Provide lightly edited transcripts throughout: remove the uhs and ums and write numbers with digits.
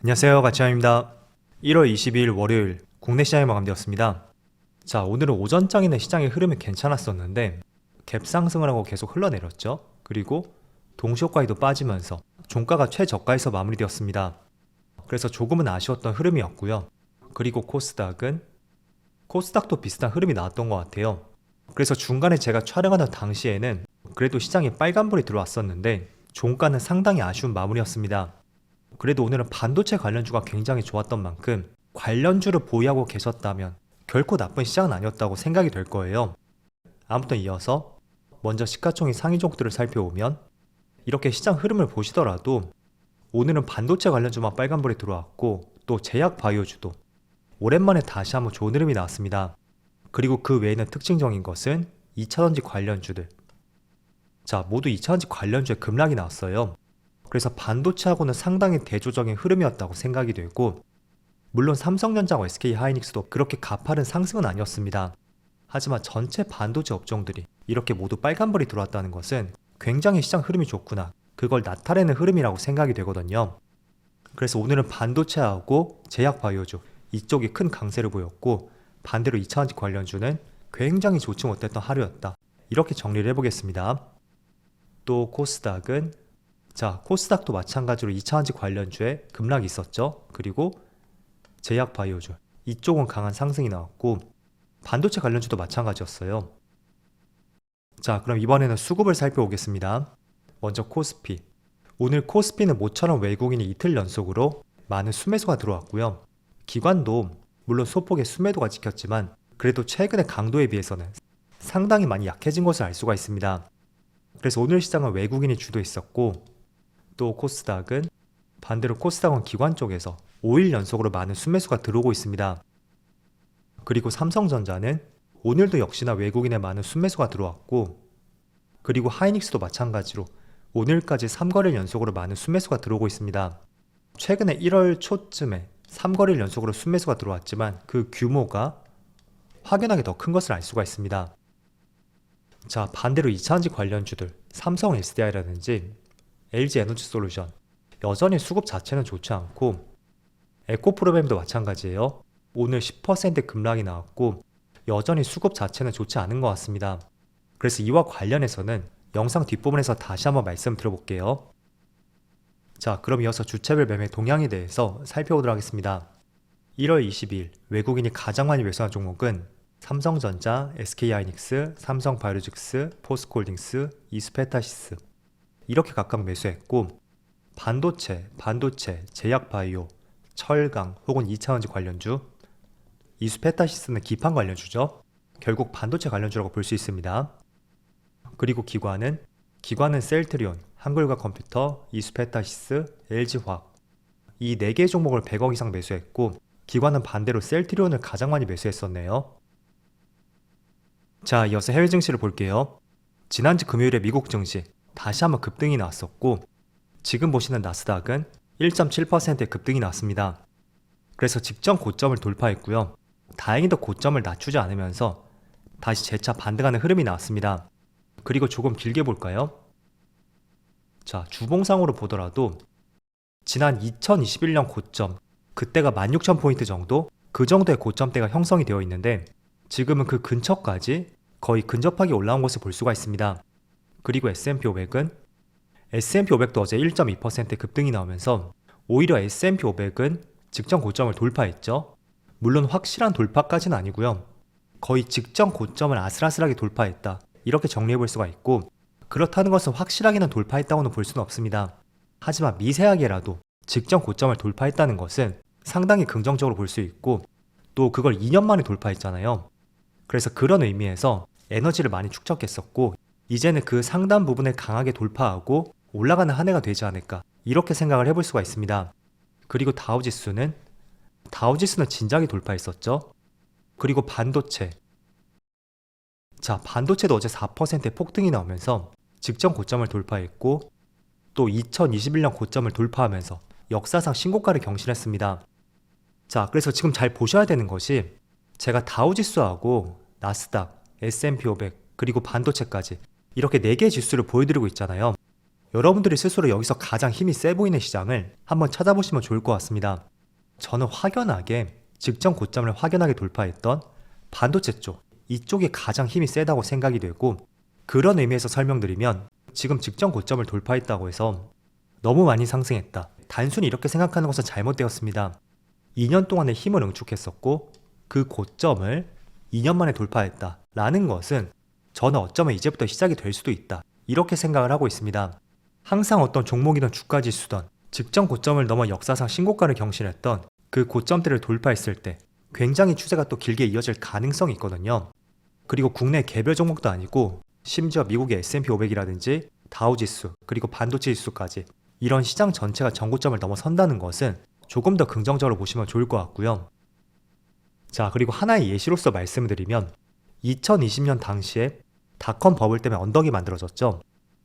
안녕하세요, 가치환입니다. 1월 22일 월요일 국내 시장이 마감되었습니다. 자, 오늘은 오전장에는 시장의 흐름이 괜찮았었는데 갭 상승을 하고 계속 흘러내렸죠. 그리고 동시효과에도 빠지면서 종가가 최저가에서 마무리되었습니다. 그래서 조금은 아쉬웠던 흐름이었고요. 그리고 코스닥도 비슷한 흐름이 나왔던 것 같아요. 그래서 중간에 제가 촬영하던 당시에는 그래도 시장에 빨간불이 들어왔었는데 종가는 상당히 아쉬운 마무리였습니다. 그래도 오늘은 반도체 관련주가 굉장히 좋았던 만큼 관련주를 보유하고 계셨다면 결코 나쁜 시장은 아니었다고 생각이 될 거예요. 아무튼 이어서 먼저 시가총액 상위 종목들을 살펴보면 이렇게 시장 흐름을 보시더라도 오늘은 반도체 관련주만 빨간불이 들어왔고 또 제약 바이오주도 오랜만에 다시 한번 좋은 흐름이 나왔습니다. 그리고 그 외에는 특징적인 것은 2차전지 관련주들, 자, 모두 2차전지 관련주에 급락이 나왔어요. 그래서 반도체하고는 상당히 대조적인 흐름이었다고 생각이 되고, 물론 삼성전자와 SK하이닉스도 그렇게 가파른 상승은 아니었습니다. 하지만 전체 반도체 업종들이 이렇게 모두 빨간불이 들어왔다는 것은 굉장히 시장 흐름이 좋구나, 그걸 나타내는 흐름이라고 생각이 되거든요. 그래서 오늘은 반도체하고 제약 바이오주 이쪽이 큰 강세를 보였고, 반대로 2차전지 관련주는 굉장히 좋지 못했던 하루였다, 이렇게 정리를 해보겠습니다. 또 코스닥도 마찬가지로 2차전지 관련주에 급락이 있었죠. 그리고 제약 바이오주 이쪽은 강한 상승이 나왔고, 반도체 관련주도 마찬가지였어요. 자, 그럼 이번에는 수급을 살펴보겠습니다. 먼저 코스피. 오늘 코스피는 모처럼 외국인이 이틀 연속으로 많은 순매수가 들어왔고요. 기관도 물론 소폭의 순매도가 찍혔지만 그래도 최근의 강도에 비해서는 상당히 많이 약해진 것을 알 수가 있습니다. 그래서 오늘 시장은 외국인이 주도했었고, 또 반대로 코스닥은 기관 쪽에서 5일 연속으로 많은 순매수가 들어오고 있습니다. 그리고 삼성전자는 오늘도 역시나 외국인의 많은 순매수가 들어왔고, 그리고 하이닉스도 마찬가지로 오늘까지 3거래일 연속으로 많은 순매수가 들어오고 있습니다. 최근에 1월 초쯤에 3거래일 연속으로 순매수가 들어왔지만 그 규모가 확연하게 더 큰 것을 알 수가 있습니다. 자, 반대로 2차전지 관련주들, 삼성 SDI라든지 LG에너지솔루션, 여전히 수급 자체는 좋지 않고, 에코프로뱀도 마찬가지예요. 오늘 10% 급락이 나왔고 여전히 수급 자체는 좋지 않은 것 같습니다. 그래서 이와 관련해서는 영상 뒷부분에서 다시 한번 말씀드려볼게요. 자, 그럼 이어서 주체별 매매 동향에 대해서 살펴보도록 하겠습니다. 1월 22일 외국인이 가장 많이 매수한 종목은 삼성전자, SK하이닉스, 삼성바이오로직스, 포스코홀딩스, 이스페타시스 이렇게 각각 매수했고, 반도체, 제약바이오, 철강 혹은 2차전지 관련주, 이스페타시스는 기판 관련주죠. 결국 반도체 관련주라고 볼 수 있습니다. 그리고 기관은 셀트리온, 한글과컴퓨터, 이스페타시스, LG화학 이 4개의 종목을 100억 이상 매수했고, 기관은 반대로 셀트리온을 가장 많이 매수했었네요. 자, 이어서 해외 증시를 볼게요. 지난주 금요일에 미국 증시 다시 한번 급등이 나왔었고, 지금 보시는 나스닥은 1.7%의 급등이 나왔습니다. 그래서 직전 고점을 돌파했고요. 다행히도 고점을 낮추지 않으면서 다시 재차 반등하는 흐름이 나왔습니다. 그리고 조금 길게 볼까요? 자, 주봉상으로 보더라도 지난 2021년 고점, 그때가 16,000포인트 정도? 그 정도의 고점대가 형성이 되어 있는데 지금은 그 근처까지 거의 근접하게 올라온 것을 볼 수가 있습니다. 그리고 S&P 500도 어제 1.2% 급등이 나오면서 오히려 S&P 500은 직전 고점을 돌파했죠. 물론 확실한 돌파까지는 아니고요. 거의 직전 고점을 아슬아슬하게 돌파했다, 이렇게 정리해볼 수가 있고, 그렇다는 것은 확실하게는 돌파했다고는 볼 수는 없습니다. 하지만 미세하게라도 직전 고점을 돌파했다는 것은 상당히 긍정적으로 볼 수 있고, 또 그걸 2년 만에 돌파했잖아요. 그래서 그런 의미에서 에너지를 많이 축적했었고, 이제는 그 상단 부분을 강하게 돌파하고 올라가는 한 해가 되지 않을까, 이렇게 생각을 해볼 수가 있습니다. 그리고 다우지수는 진작에 돌파했었죠. 그리고 반도체도 어제 4%의 폭등이 나오면서 직전 고점을 돌파했고, 또 2021년 고점을 돌파하면서 역사상 신고가를 경신했습니다. 자, 그래서 지금 잘 보셔야 되는 것이, 제가 다우지수하고 나스닥, S&P 500 그리고 반도체까지 이렇게 4개의 지수를 보여드리고 있잖아요. 여러분들이 스스로 여기서 가장 힘이 세 보이는 시장을 한번 찾아보시면 좋을 것 같습니다. 저는 확연하게 직전 고점을 확연하게 돌파했던 반도체 쪽, 이쪽이 가장 힘이 세다고 생각이 되고, 그런 의미에서 설명드리면 지금 직전 고점을 돌파했다고 해서 너무 많이 상승했다, 단순히 이렇게 생각하는 것은 잘못되었습니다. 2년 동안의 힘을 응축했었고 그 고점을 2년 만에 돌파했다 라는 것은 저는 어쩌면 이제부터 시작이 될 수도 있다, 이렇게 생각을 하고 있습니다. 항상 어떤 종목이든 주가지수든 직전 고점을 넘어 역사상 신고가를 경신했던 그 고점대를 돌파했을 때 굉장히 추세가 또 길게 이어질 가능성이 있거든요. 그리고 국내 개별 종목도 아니고 심지어 미국의 S&P 500이라든지 다우지수, 그리고 반도체 지수까지 이런 시장 전체가 전고점을 넘어선다는 것은 조금 더 긍정적으로 보시면 좋을 것 같고요. 자, 그리고 하나의 예시로서 말씀을 드리면 2020년 당시에 닷컴 버블 때문에 언덕이 만들어졌죠.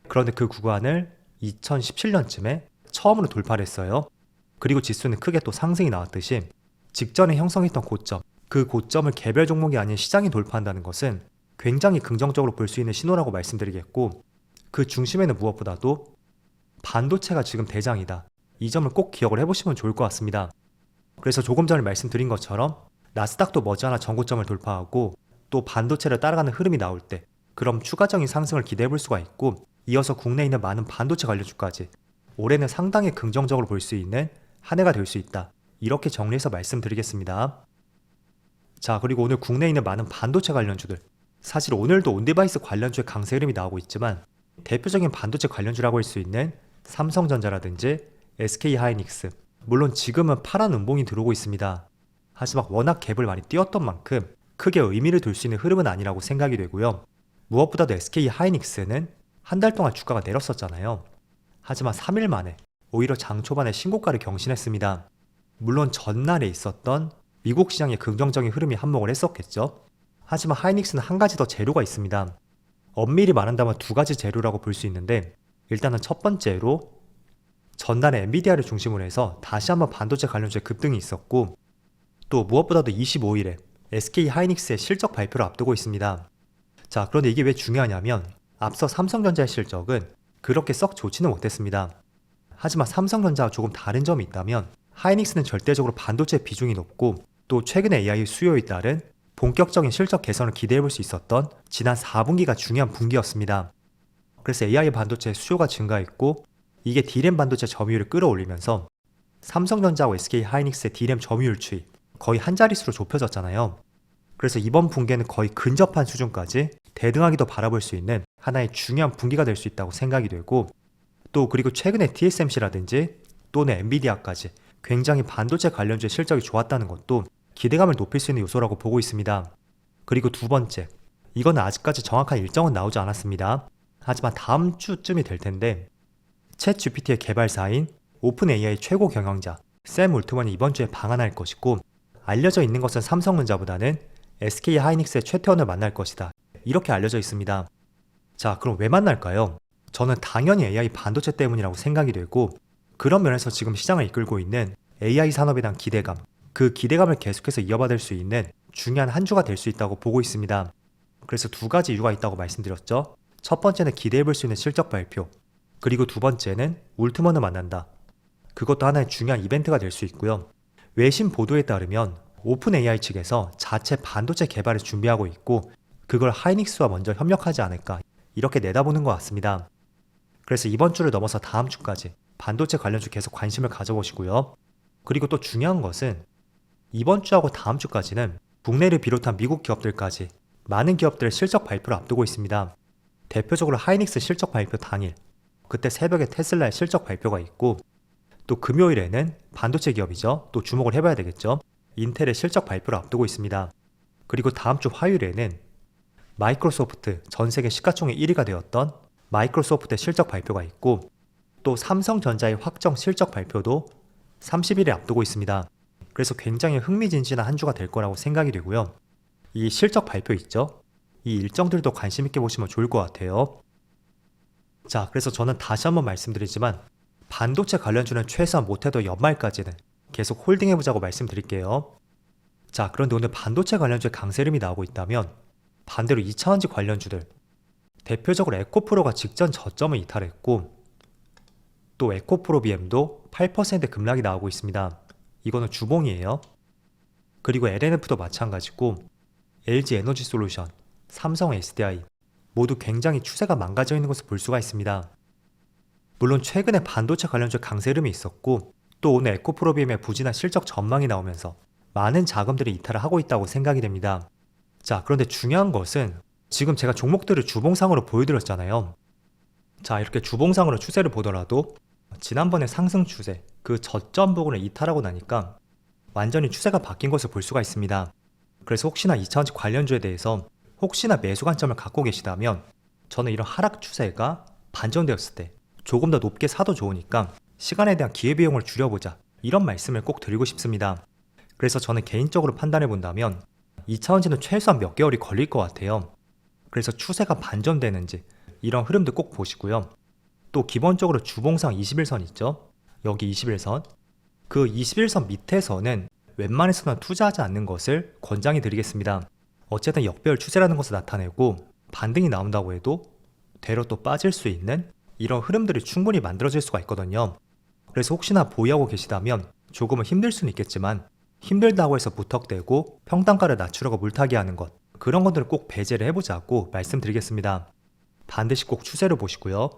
그런데 그 구간을 2017년쯤에 처음으로 돌파를 했어요. 그리고 지수는 크게 또 상승이 나왔듯이 직전에 형성했던 고점, 그 고점을 개별 종목이 아닌 시장이 돌파한다는 것은 굉장히 긍정적으로 볼 수 있는 신호라고 말씀드리겠고, 그 중심에는 무엇보다도 반도체가 지금 대장이다, 이 점을 꼭 기억을 해보시면 좋을 것 같습니다. 그래서 조금 전에 말씀드린 것처럼 나스닥도 머지않아 전고점을 돌파하고 또 반도체를 따라가는 흐름이 나올 때 그럼 추가적인 상승을 기대해 볼 수가 있고, 이어서 국내에 있는 많은 반도체 관련주까지 올해는 상당히 긍정적으로 볼 수 있는 한 해가 될 수 있다, 이렇게 정리해서 말씀드리겠습니다. 자, 그리고 오늘 국내에 있는 많은 반도체 관련주들, 사실 오늘도 온디바이스 관련주의 강세 흐름이 나오고 있지만 대표적인 반도체 관련주라고 할 수 있는 삼성전자라든지 SK하이닉스, 물론 지금은 파란 음봉이 들어오고 있습니다. 하지만 워낙 갭을 많이 띄웠던 만큼 크게 의미를 둘 수 있는 흐름은 아니라고 생각이 되고요. 무엇보다도 SK하이닉스는 한 달 동안 주가가 내렸었잖아요. 하지만 3일 만에 오히려 장 초반에 신고가를 경신했습니다. 물론 전날에 있었던 미국 시장의 긍정적인 흐름이 한몫을 했었겠죠. 하지만 하이닉스는 한 가지 더 재료가 있습니다. 엄밀히 말한다면 두 가지 재료라고 볼 수 있는데, 일단은 첫 번째로 전날에 엔비디아를 중심으로 해서 다시 한번 반도체 관련주의 급등이 있었고, 또 무엇보다도 25일에 SK하이닉스의 실적 발표를 앞두고 있습니다. 자, 그런데 이게 왜 중요하냐면 앞서 삼성전자의 실적은 그렇게 썩 좋지는 못했습니다. 하지만 삼성전자와 조금 다른 점이 있다면 하이닉스는 절대적으로 반도체 비중이 높고 또 최근의 AI 수요에 따른 본격적인 실적 개선을 기대해 볼 수 있었던 지난 4분기가 중요한 분기였습니다. 그래서 AI 반도체 수요가 증가했고 이게 D램 반도체 점유율을 끌어올리면서 삼성전자와 SK하이닉스의 D램 점유율 추이 거의 한 자릿수로 좁혀졌잖아요. 그래서 이번 분기에는 거의 근접한 수준까지 대등하게도 바라볼 수 있는 하나의 중요한 분기가 될 수 있다고 생각이 되고, 또 그리고 최근에 TSMC라든지 또는 엔비디아까지 굉장히 반도체 관련주의 실적이 좋았다는 것도 기대감을 높일 수 있는 요소라고 보고 있습니다. 그리고 두 번째, 이건 아직까지 정확한 일정은 나오지 않았습니다. 하지만 다음 주쯤이 될 텐데 챗 GPT의 개발사인 오픈 AI 최고 경영자 샘 올트먼이 이번 주에 방한할 것이고, 알려져 있는 것은 삼성전자보다는 SK하이닉스의 최태원을 만날 것이다, 이렇게 알려져 있습니다. 자, 그럼 왜 만날까요? 저는 당연히 AI 반도체 때문이라고 생각이 되고, 그런 면에서 지금 시장을 이끌고 있는 AI 산업에 대한 기대감, 그 기대감을 계속해서 이어받을 수 있는 중요한 한 주가 될 수 있다고 보고 있습니다. 그래서 두 가지 이유가 있다고 말씀드렸죠. 첫 번째는 기대해 볼 수 있는 실적 발표, 그리고 두 번째는 울트먼을 만난다. 그것도 하나의 중요한 이벤트가 될 수 있고요. 외신 보도에 따르면 오픈 AI 측에서 자체 반도체 개발을 준비하고 있고 그걸 하이닉스와 먼저 협력하지 않을까, 이렇게 내다보는 것 같습니다. 그래서 이번 주를 넘어서 다음 주까지 반도체 관련주 계속 관심을 가져보시고요. 그리고 또 중요한 것은 이번 주하고 다음 주까지는 국내를 비롯한 미국 기업들까지 많은 기업들의 실적 발표를 앞두고 있습니다. 대표적으로 하이닉스 실적 발표 당일, 그때 새벽에 테슬라의 실적 발표가 있고, 또 금요일에는 반도체 기업이죠. 또 주목을 해봐야 되겠죠. 인텔의 실적 발표를 앞두고 있습니다. 그리고 다음 주 화요일에는 마이크로소프트, 전 세계 시가총액 1위가 되었던 마이크로소프트의 실적 발표가 있고, 또 삼성전자의 확정 실적 발표도 30일에 앞두고 있습니다. 그래서 굉장히 흥미진진한 한 주가 될 거라고 생각이 되고요. 이 실적 발표 있죠? 이 일정들도 관심 있게 보시면 좋을 것 같아요. 자, 그래서 저는 다시 한번 말씀드리지만 반도체 관련주는 최소한 못해도 연말까지는 계속 홀딩해보자고 말씀드릴게요. 자, 그런데 오늘 반도체 관련주의 강세 흐름이 나오고 있다면 반대로 2차원지 관련주들, 대표적으로 에코프로가 직전 저점을 이탈했고 또 에코프로비엠도 8% 급락이 나오고 있습니다. 이거는 주봉이에요. 그리고 LNF도 마찬가지고 LG에너지솔루션, 삼성 SDI 모두 굉장히 추세가 망가져 있는 것을 볼 수가 있습니다. 물론 최근에 반도체 관련주 강세 흐름이 있었고 또 오늘 에코프로비엠의 부진한 실적 전망이 나오면서 많은 자금들이 이탈을 하고 있다고 생각이 됩니다. 자, 그런데 중요한 것은 지금 제가 종목들을 주봉상으로 보여드렸잖아요. 자, 이렇게 주봉상으로 추세를 보더라도 지난번에 상승 추세, 그 저점 부분을 이탈하고 나니까 완전히 추세가 바뀐 것을 볼 수가 있습니다. 그래서 혹시나 2차전지 관련주에 대해서 혹시나 매수 관점을 갖고 계시다면 저는 이런 하락 추세가 반전되었을 때 조금 더 높게 사도 좋으니까 시간에 대한 기회비용을 줄여보자, 이런 말씀을 꼭 드리고 싶습니다. 그래서 저는 개인적으로 판단해 본다면 2차전지는 최소한 몇 개월이 걸릴 것 같아요. 그래서 추세가 반전되는지 이런 흐름도 꼭 보시고요. 또 기본적으로 주봉상 21선 있죠? 여기 21선. 그 21선 밑에서는 웬만해서는 투자하지 않는 것을 권장해 드리겠습니다. 어쨌든 역배열 추세라는 것을 나타내고 반등이 나온다고 해도 되려 또 빠질 수 있는 이런 흐름들이 충분히 만들어질 수가 있거든요. 그래서 혹시나 보유하고 계시다면 조금은 힘들 수는 있겠지만 힘들다고 해서 무턱대고 평단가를 낮추려고 물타기 하는 것, 그런 것들을 꼭 배제를 해보자고 말씀드리겠습니다. 반드시 꼭 추세를 보시고요.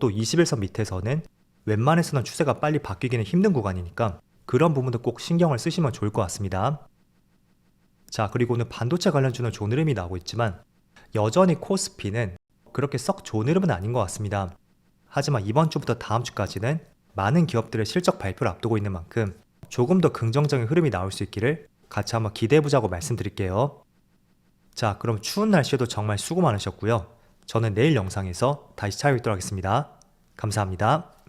또 21선 밑에서는 웬만해서는 추세가 빨리 바뀌기는 힘든 구간이니까 그런 부분도 꼭 신경을 쓰시면 좋을 것 같습니다. 자, 그리고 오늘 반도체 관련주는 좋은 흐름이 나오고 있지만 여전히 코스피는 그렇게 썩 좋은 흐름은 아닌 것 같습니다. 하지만 이번 주부터 다음 주까지는 많은 기업들의 실적 발표를 앞두고 있는 만큼 조금 더 긍정적인 흐름이 나올 수 있기를 같이 한번 기대해보자고 말씀드릴게요. 자, 그럼 추운 날씨에도 정말 수고 많으셨고요. 저는 내일 영상에서 다시 찾아뵙도록 하겠습니다. 감사합니다.